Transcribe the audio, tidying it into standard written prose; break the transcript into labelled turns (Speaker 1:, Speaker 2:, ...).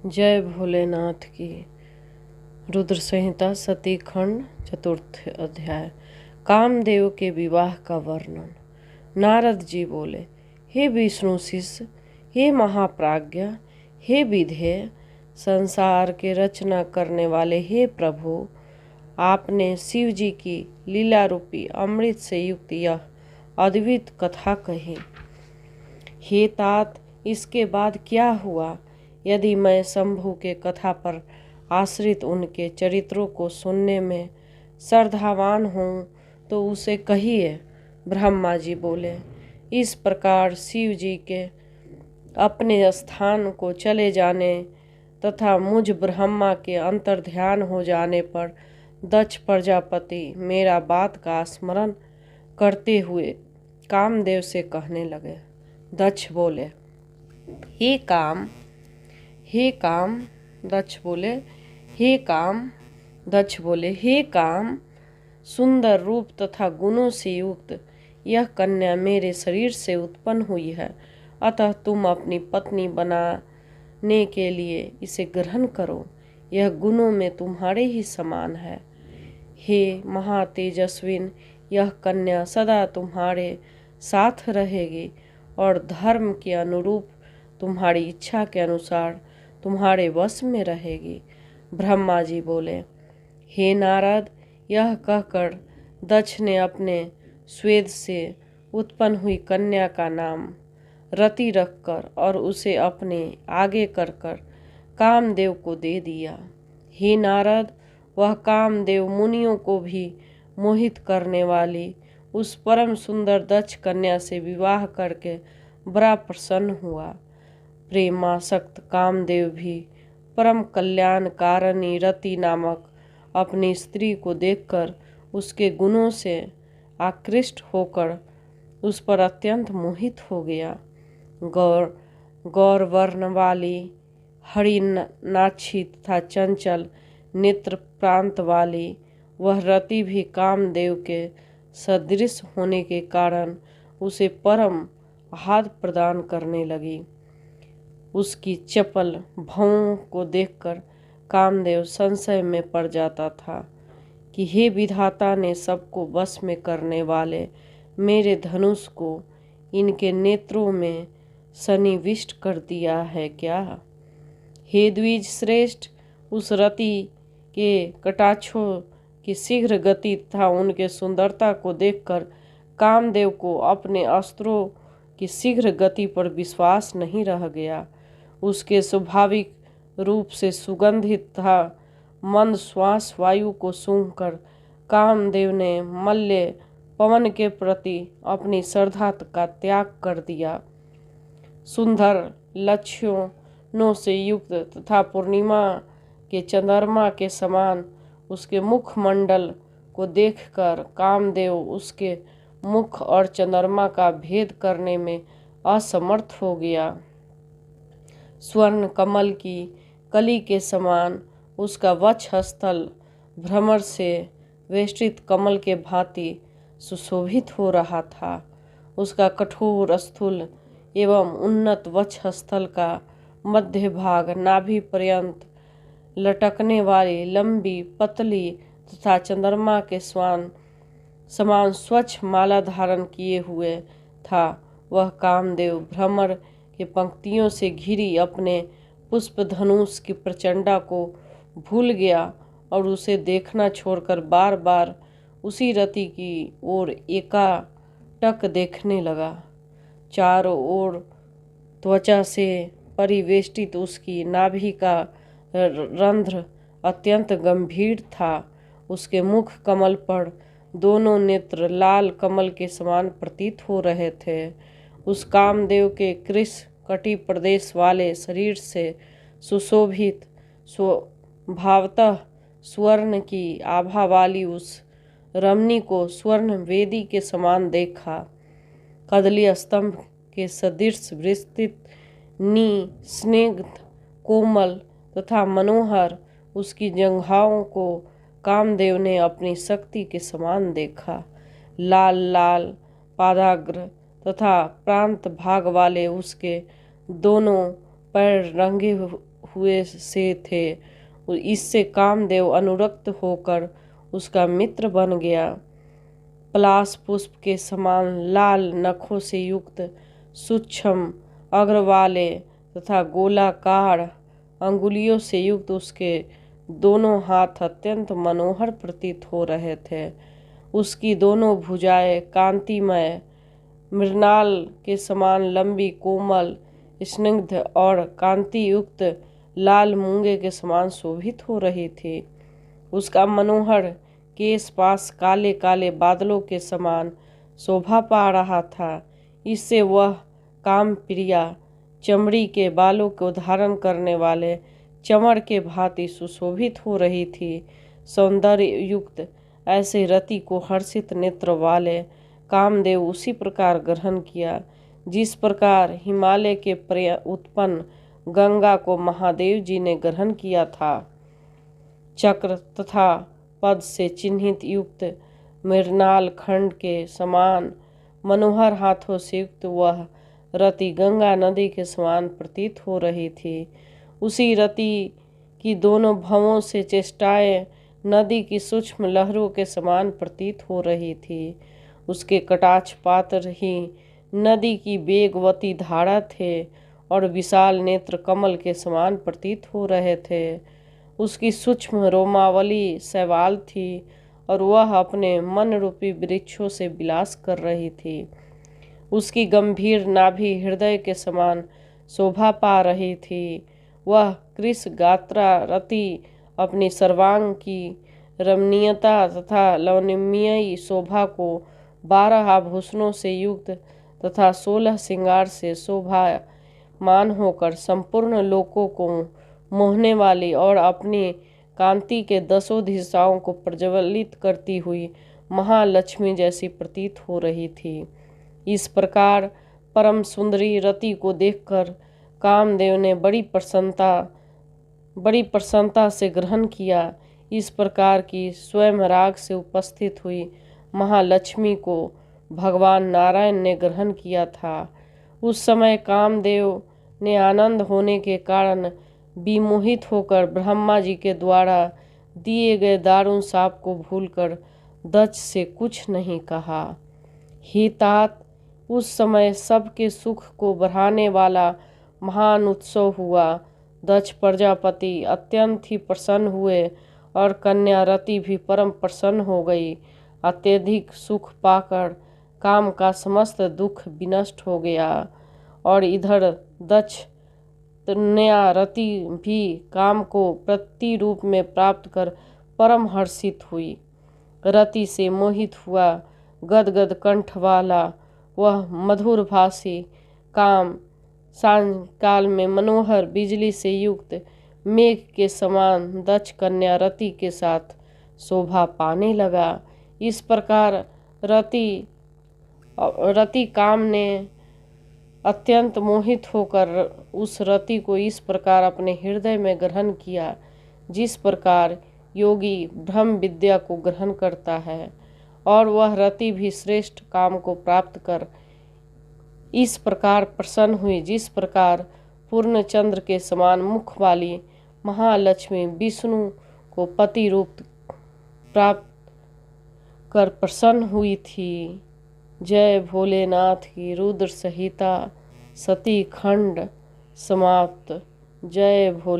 Speaker 1: जय भोलेनाथ की। रुद्र संहिता सती खंड चतुर्थ अध्याय। कामदेव के विवाह का वर्णन। नारद जी बोले, हे विष्णु शिष्य, हे महाप्राज्ञ, हे विधेय, संसार के रचना करने वाले हे प्रभु, आपने शिव जी की लीला रूपी अमृत से युक्त यह अद्भुत कथा कही। हे तात, इसके बाद क्या हुआ? यदि मैं शंभु के कथा पर आश्रित उनके चरित्रों को सुनने में श्रद्धावान हूँ तो उसे कहिए। ब्रह्मा जी बोले, इस प्रकार शिव जी के अपने स्थान को चले जाने तथा मुझ ब्रह्मा के अंतर्ध्यान हो जाने पर दक्ष प्रजापति मेरा बात का स्मरण करते हुए कामदेव से कहने लगे। दक्ष बोले, हे काम। दक्ष बोले, हे काम, सुंदर रूप तथा गुणों से युक्त यह कन्या मेरे शरीर से उत्पन्न हुई है, अतः तुम अपनी पत्नी बनाने के लिए इसे ग्रहण करो। यह गुणों में तुम्हारे ही समान है। हे महातेजस्विन, यह कन्या सदा तुम्हारे साथ रहेगी और धर्म के अनुरूप तुम्हारी इच्छा के अनुसार तुम्हारे वश में रहेगी। ब्रह्मा जी बोले, हे नारद, यह कहकर दक्ष ने अपने स्वेद से उत्पन्न हुई कन्या का नाम रति रखकर और उसे अपने आगे कर कामदेव को दे दिया। हे नारद, वह कामदेव मुनियों को भी मोहित करने वाली उस परम सुंदर दक्ष कन्या से विवाह करके बड़ा प्रसन्न हुआ। प्रेमासक्त कामदेव भी परम कल्याण कारिणी रति नामक अपनी स्त्री को देखकर उसके गुणों से आकृष्ट होकर उस पर अत्यंत मोहित हो गया। गौर वर्ण वाली, हरिनाक्षी तथा चंचल नेत्र प्रांत वाली वह रति भी कामदेव के सदृश होने के कारण उसे परम आह्लाद प्रदान करने लगी। उसकी चपल भौं को देखकर कामदेव संशय में पड़ जाता था कि हे विधाता ने सबको वश में करने वाले मेरे धनुष को इनके नेत्रों में सन्निविष्ट कर दिया है क्या? हे द्विज श्रेष्ठ, उस रति के कटाक्षों की शीघ्र गति तथा उनके सुंदरता को देखकर कामदेव को अपने अस्त्रों की शीघ्र गति पर विश्वास नहीं रह गया। उसके स्वाभाविक रूप से सुगंधित तथा मंद श्वास वायु को सूंघकर कामदेव ने मल्य पवन के प्रति अपनी श्रद्धा का त्याग कर दिया। सुंदर लक्षणों से युक्त तथा पूर्णिमा के चंद्रमा के समान उसके मुखमंडल को देखकर कामदेव उसके मुख और चंद्रमा का भेद करने में असमर्थ हो गया। स्वर्ण कमल की कली के समान उसका वक्षस्थल भ्रमर से वेष्टित कमल के भांति सुशोभित हो रहा था। उसका कठोर स्थूल एवं उन्नत वक्षस्थल का मध्य भाग नाभि पर्यंत लटकने वाली लंबी पतली तथा चंद्रमा के समान स्वच्छ माला धारण किए हुए था। वह कामदेव भ्रमर के पंक्तियों से घिरी अपने पुष्प धनुष की प्रचंडा को भूल गया और उसे देखना छोड़कर बार बार उसी रति की ओर एकाटक देखने लगा। चारों ओर त्वचा से परिवेष्टित उसकी नाभि का रंध्र अत्यंत गंभीर था। उसके मुख कमल पर दोनों नेत्र लाल कमल के समान प्रतीत हो रहे थे। उस कामदेव के कृश कटी प्रदेश वाले शरीर से सुशोभित स्वभावतः स्वर्ण की आभा वाली उस रमणी को स्वर्ण वेदी के समान देखा। कदली स्तंभ के सदृश विस्तृत स्निग्ध कोमल तथा मनोहर उसकी जंघाओं को कामदेव ने अपनी शक्ति के समान देखा। लाल लाल पादाग्र तथा प्रांत भाग वाले उसके दोनों पैर रंगे हुए से थे। इससे कामदेव अनुरक्त होकर उसका मित्र बन गया। पलाश पुष्प के समान लाल नखों से युक्त सूक्ष्म अग्र वाले तथा गोलाकार अंगुलियों से युक्त उसके दोनों हाथ अत्यंत मनोहर प्रतीत हो रहे थे। उसकी दोनों भुजाएं कांतिमय मृणाल के समान लंबी, कोमल, स्निग्ध और कांति युक्त लाल मूंगे के समान शोभित हो रही थी। उसका मनोहर केश पास काले काले बादलों के समान शोभा पा रहा था। इससे वह काम प्रिया चमड़ी के बालों को धारण करने वाले चमड़ के भांति सुशोभित हो रही थी। सौंदर्य युक्त ऐसे रति को हर्षित नेत्र वाले कामदेव उसी प्रकार ग्रहण किया जिस प्रकार हिमालय के उत्पन्न गंगा को महादेव जी ने ग्रहण किया था। चक्र तथा पद से चिन्हित युक्त मृणाल खंड के समान मनोहर हाथों से युक्त वह रति गंगा नदी के समान प्रतीत हो रही थी। उसी रति की दोनों भवों से चेष्टाएं नदी की सूक्ष्म लहरों के समान प्रतीत हो रही थी। उसके कटाक्ष पात्र ही नदी की वेगवती धारा थे और विशाल नेत्र कमल के समान प्रतीत हो रहे थे। उसकी सूक्ष्म रोमावली शैवाल थी और वह अपने मन रूपी वृक्षों से विलास कर रही थी। उसकी गंभीर नाभि हृदय के समान शोभा पा रही थी। वह कृश गात्रा रति अपनी सर्वांग की रमणीयता तथा लवणमयी शोभा को 12 आभूषणों से युक्त तथा 16 श्रृंगार से शोभामान होकर संपूर्ण लोकों को मोहने वाली और अपनी कांति के 10 दिशाओं को प्रज्वलित करती हुई महालक्ष्मी जैसी प्रतीत हो रही थी। इस प्रकार परम सुंदरी रति को देखकर कामदेव ने बड़ी प्रसन्नता से ग्रहण किया। इस प्रकार की स्वयं राग से उपस्थित हुई महालक्ष्मी को भगवान नारायण ने ग्रहण किया था। उस समय कामदेव ने आनंद होने के कारण विमोहित होकर ब्रह्मा जी के द्वारा दिए गए दारुण शाप को भूलकर दक्ष से कुछ नहीं कहा। हे तात, उस समय सबके सुख को बढ़ाने वाला महान उत्सव हुआ। दक्ष प्रजापति अत्यंत ही प्रसन्न हुए और कन्या रति भी परम प्रसन्न हो गई। अत्यधिक सुख पाकर काम का समस्त दुख विनष्ट हो गया और इधर दक्ष कन्या रति भी काम को प्रति रूप में प्राप्त कर परम हर्षित हुई। रति से मोहित हुआ गदगद कंठ वाला वह मधुर भाषी काम सायंकाल में मनोहर बिजली से युक्त मेघ के समान दक्ष कन्या रति के साथ शोभा पाने लगा। इस प्रकार रति काम ने अत्यंत मोहित होकर उस रति को इस प्रकार अपने हृदय में ग्रहण किया जिस प्रकार योगी ब्रह्म विद्या को ग्रहण करता है, और वह रति भी श्रेष्ठ काम को प्राप्त कर इस प्रकार प्रसन्न हुई जिस प्रकार पूर्ण चंद्र के समान मुख वाली महालक्ष्मी विष्णु को पति रूप प्राप्त कर प्रसन्न हुई थी। जय भोलेनाथ की रुद्र संहिता सती खंड समाप्त। जय भोले।